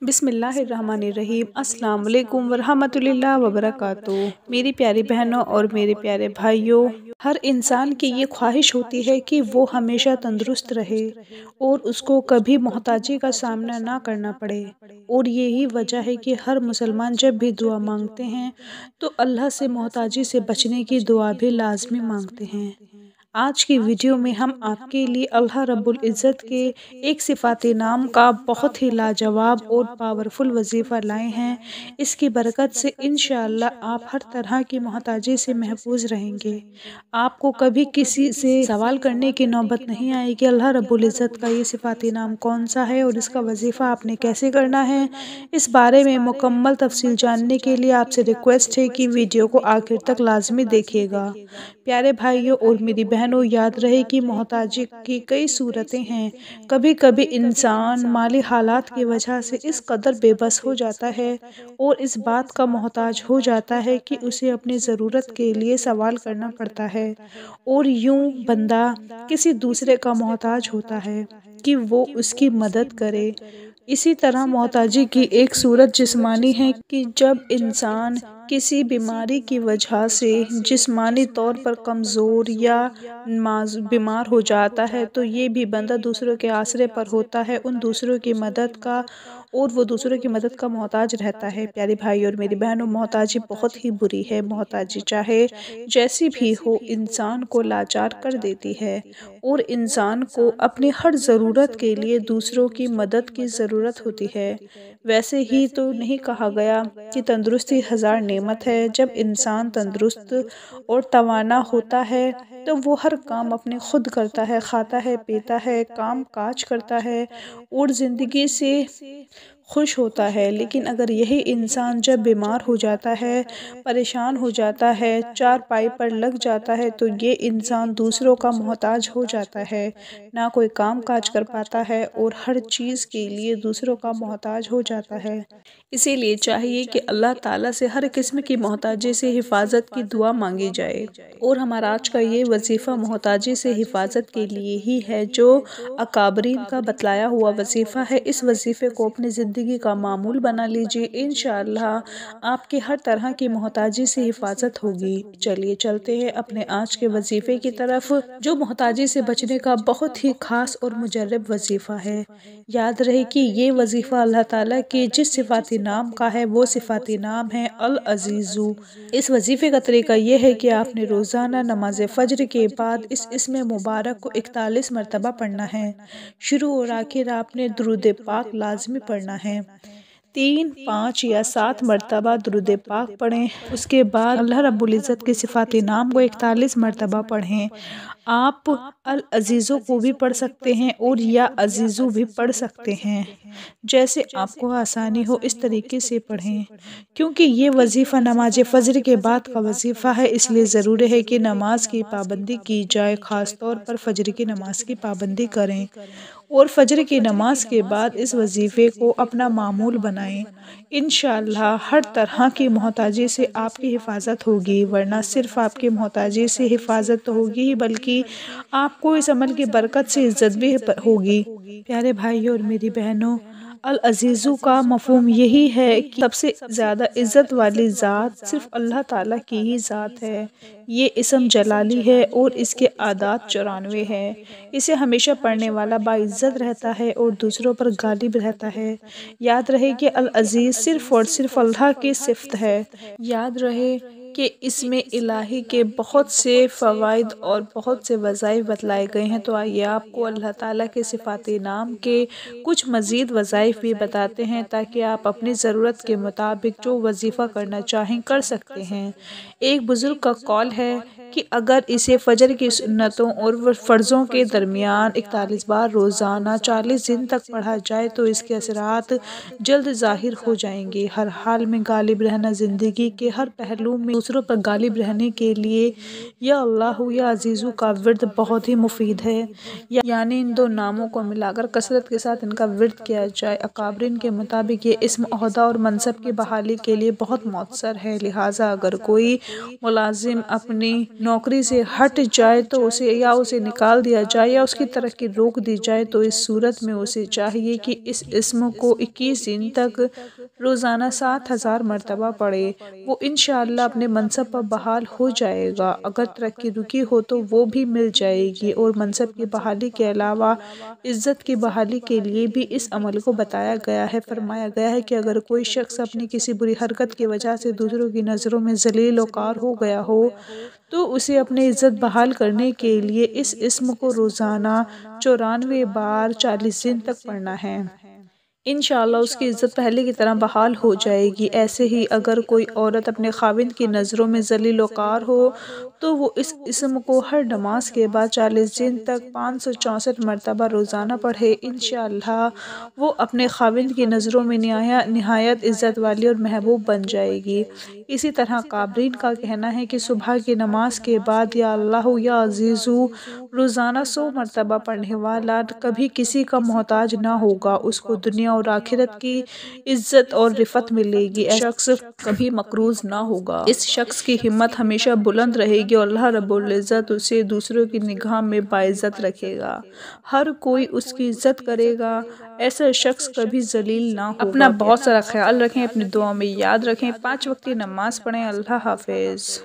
بسم اللہ الرحمن الرحیم۔ السلام علیکم ورحمۃ اللہ وبرکاتہ۔ میری پیاری بہنوں اور میرے پیارے بھائیوں، ہر انسان کی یہ خواہش ہوتی ہے کہ وہ ہمیشہ تندرست رہے اور اس کو کبھی محتاجی کا سامنا نہ کرنا پڑے، اور یہی وجہ ہے کہ ہر مسلمان جب بھی دعا مانگتے ہیں تو اللہ سے محتاجی سے بچنے کی دعا بھی لازمی مانگتے ہیں۔ آج کی ویڈیو میں ہم آپ کے لیے اللہ رب العزت کے ایک صفاتی نام کا بہت ہی لاجواب اور پاورفل وظیفہ لائے ہیں۔ اس کی برکت سے انشاءاللہ آپ ہر طرح کی محتاجی سے محفوظ رہیں گے۔ آپ کو کبھی کسی سے سوال کرنے کی نوبت نہیں آئے کہ اللہ رب العزت کا یہ صفاتی نام کون سا ہے اور اس کا وظیفہ آپ نے کیسے کرنا ہے۔ اس بارے میں مکمل تفصیل جاننے کے لیے آپ سے ریکویسٹ ہے کہ ویڈیو کو آخر تک لازمی دیکھیے گا۔ پیارے بھائیوں اور میری بہنوں، یاد رہے کہ محتاجی کی کئی صورتیں ہیں۔ کبھی کبھی انسان مالی حالات کی وجہ سے اس قدر بے بس ہو جاتا ہے اور اس بات کا محتاج ہو جاتا ہے کہ اسے اپنی ضرورت کے لیے سوال کرنا پڑتا ہے، اور یوں بندہ کسی دوسرے کا محتاج ہوتا ہے کہ وہ اس کی مدد کرے۔ اسی طرح محتاجی کی ایک صورت جسمانی ہے کہ جب انسان کسی بیماری کی وجہ سے جسمانی طور پر کمزور یا بیمار ہو جاتا ہے تو یہ بھی بندہ دوسروں کے آسرے پر ہوتا ہے، ان دوسروں کی مدد کا، اور وہ دوسروں کی مدد کا محتاج رہتا ہے۔ پیاری بھائی اور میری بہنوں، محتاجی بہت ہی بری ہے۔ محتاجی چاہے جیسی بھی ہو انسان کو لاچار کر دیتی ہے، اور انسان کو اپنی ہر ضرورت کے لیے دوسروں کی مدد کی ضرورت ہوتی ہے۔ ویسے ہی تو نہیں کہا گیا کہ تندرستی ہزار نعمت ہے۔ جب انسان تندرست اور توانا ہوتا ہے تو وہ ہر کام اپنے خود کرتا ہے، کھاتا ہے، پیتا ہے، کام کاج کرتا ہے اور زندگی سے خوش ہوتا ہے۔ لیکن اگر یہی انسان جب بیمار ہو جاتا ہے، پریشان ہو جاتا ہے، چارپائی پر لگ جاتا ہے تو یہ انسان دوسروں کا محتاج ہو جاتا ہے، نہ کوئی کام کاج کر پاتا ہے اور ہر چیز کے لیے دوسروں کا محتاج ہو جاتا ہے۔ اسی لیے چاہیے کہ اللہ تعالیٰ سے ہر قسم کی محتاجی سے حفاظت کی دعا مانگی جائے، اور ہمارا آج کا یہ وظیفہ محتاجی سے حفاظت کے لیے ہی ہے، جو اکابرین کا بتلایا ہوا وظیفہ ہے۔ اس وظیفے کو اپنی زندگی کا معمول بنا لیجئے، انشاءاللہ آپ کی ہر طرح کی محتاجی سے حفاظت ہوگی۔ چلیے چلتے ہیں اپنے آج کے وظیفے کی طرف، جو محتاجی سے بچنے کا بہت ہی خاص اور مجرب وظیفہ ہے۔ یاد رہے کہ یہ وظیفہ اللہ تعالیٰ کے جس صفاتی نام کا ہے وہ صفاتی نام ہے العزیز۔ اس وظیفے کا طریقہ یہ ہے کہ آپ نے روزانہ نماز فجر کے بعد اس اسم مبارک کو 41 مرتبہ پڑھنا ہے۔ شروع اور آخر آپ نے درود پاک لازمی پڑھنا ہے۔ 3، 5 یا 7 مرتبہ درود پاک پڑھیں، اس کے بعد اللہ رب العزت کے صفاتی نام کو 41 مرتبہ پڑھیں۔ آپ العزیزو کو بھی پڑھ سکتے ہیں اور یا عزیزو بھی پڑھ سکتے ہیں، جیسے آپ کو آسانی ہو اس طریقے سے پڑھیں۔ کیونکہ یہ وظیفہ نماز فجر کے بعد کا وظیفہ ہے، اس لیے ضروری ہے کہ نماز کی پابندی کی جائے، خاص طور پر فجر کی نماز کی پابندی کریں، اور فجر کی نماز کے بعد اس وظیفے کو اپنا معمول بنائیں۔ انشاءاللہ ہر طرح کی محتاجی سے آپ کی حفاظت ہوگی، ورنہ صرف آپ کی محتاجی سے حفاظت تو ہوگی ہی بلکہ آپ کو اس عمل کی برکت سے عزت بھی ہوگی۔ پیارے بھائیوں اور میری بہنوں، العزیزو کا مفہوم یہی ہے کہ سب سے زیادہ عزت والی ذات صرف اللہ تعالیٰ کی ہی ذات ہے۔ یہ اسم جلالی ہے اور اس کے اعداد 94 ہے۔ اسے ہمیشہ پڑھنے والا باعزت رہتا ہے اور دوسروں پر غالب رہتا ہے۔ یاد رہے کہ العزیز صرف اور صرف اللہ کی صفت ہے۔ یاد رہے کہ اس میں الہی کے بہت سے فوائد اور بہت سے وظائف بتلائے گئے ہیں، تو آئیے آپ کو اللہ تعالیٰ کے صفاتی نام کے کچھ مزید وظائف بھی بتاتے ہیں تاکہ آپ اپنی ضرورت کے مطابق جو وظیفہ کرنا چاہیں کر سکتے ہیں۔ ایک بزرگ کا قول ہے کہ اگر اسے فجر کی سنتوں اور فرضوں کے درمیان 41 بار روزانہ 40 دن تک پڑھا جائے تو اس کے اثرات جلد ظاہر ہو جائیں گے۔ ہر حال میں غالب رہنا، زندگی کے ہر پہلو میں دوسروں پر غالب رہنے کے لیے یا اللہ یا عزیزو کا ورد بہت ہی مفید ہے، یعنی ان دو ناموں کو ملا کر کثرت کے ساتھ ان کا ورد کیا جائے۔ اکابرین کے مطابق یہ اسم عہدہ اور منصب کی بحالی کے لیے بہت مؤثر ہے، لہٰذا اگر کوئی ملازم اپنی نوکری سے ہٹ جائے تو اسے نکال دیا جائے یا اس کی ترقی روک دی جائے تو اس صورت میں اسے چاہیے کہ اس اسم کو 21 دن تک روزانہ 7000 مرتبہ پڑھے، وہ انشاءاللہ اپنے منصب پر بحال ہو جائے گا۔ اگر ترقی رکی ہو تو وہ بھی مل جائے گی، اور منصب کی بحالی کے علاوہ عزت کی بحالی کے لیے بھی اس عمل کو بتایا گیا ہے۔ فرمایا گیا ہے کہ اگر کوئی شخص اپنی کسی بری حرکت کی وجہ سے دوسروں کی نظروں میں ذلیل و خوار ہو گیا ہو تو اسے اپنی عزت بحال کرنے کے لیے اس اسم کو روزانہ 94 بار 40 دن تک پڑھنا ہے۔ انشاءاللہ اس کی عزت پہلے کی طرح بحال ہو جائے گی۔ ایسے ہی اگر کوئی عورت اپنے خاوند کی نظروں میں ذلیل و خوار ہو تو وہ اس اسم کو ہر نماز کے بعد 40 دن تک 564 مرتبہ روزانہ پڑھے، انشاءاللہ وہ اپنے خاوند کی نظروں میں نہایت عزت والی اور محبوب بن جائے گی۔ اسی طرح اکابرین کا کہنا ہے کہ صبح کی نماز کے بعد یا اللہ یا عزیزو روزانہ 100 مرتبہ پڑھنے والا کبھی کسی کا محتاج نہ ہوگا، اس کو دنیا اور آخرت کی عزت اور رفعت ملے گی، ایسا شخص کبھی مقروض نہ ہوگا، اس شخص کی ہمت ہمیشہ بلند رہے گی اور اللہ رب العزت اسے دوسروں کی نگاہ میں باعزت رکھے گا، ہر کوئی اس کی عزت کرے گا، ایسا شخص کبھی ذلیل نہ ہوگا۔ اپنا بہت سارا خیال رکھیں، اپنی دعاؤں میں یاد رکھیں، 5 وقت کی نماز پڑھیں۔ اللہ حافظ۔